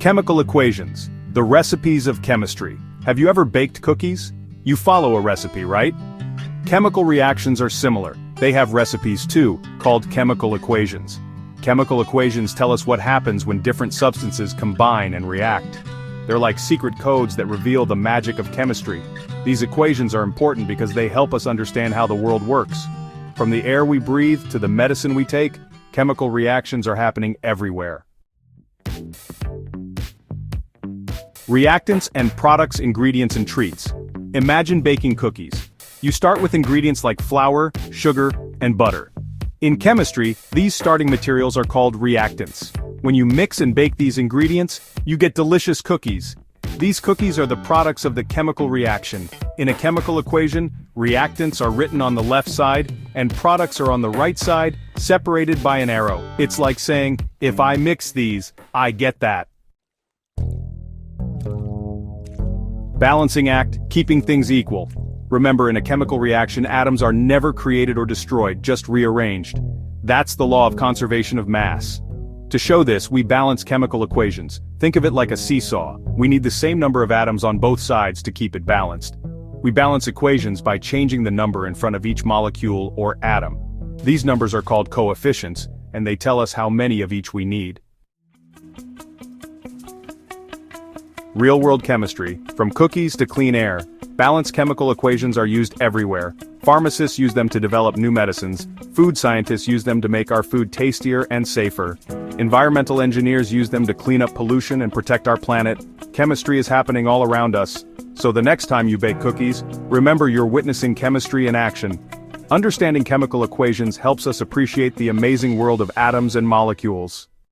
Chemical equations, the recipes of chemistry. Have you ever baked cookies? You follow a recipe, right? Chemical reactions are similar. They have recipes too, called chemical equations. Chemical equations tell us what happens when different substances combine and react. They're like secret codes that reveal the magic of chemistry. These equations are important because they help us understand how the world works. From the air we breathe to the medicine we take, chemical reactions are happening everywhere. Reactants and products, ingredients and treats. Imagine baking cookies. You start with ingredients like flour, sugar, and butter. In chemistry, these starting materials are called reactants. When you mix and bake these ingredients, you get delicious cookies. These cookies are the products of the chemical reaction. In a chemical equation, reactants are written on the left side, and products are on the right side, separated by an arrow. It's like saying, if I mix these, I get that. Balancing act, keeping things equal. Remember, in a chemical reaction, atoms are never created or destroyed, just rearranged. That's the law of conservation of mass. To show this, we balance chemical equations. Think of it like a seesaw. We need the same number of atoms on both sides to keep it balanced. We balance equations by changing the number in front of each molecule or atom. These numbers are called coefficients, and they tell us how many of each we need. Real-world chemistry, from cookies to clean air, balanced chemical equations are used everywhere. Pharmacists use them to develop new medicines, food scientists use them to make our food tastier and safer. Environmental engineers use them to clean up pollution and protect our planet. Chemistry is happening all around us. So the next time you bake cookies, remember you're witnessing chemistry in action. Understanding chemical equations helps us appreciate the amazing world of atoms and molecules.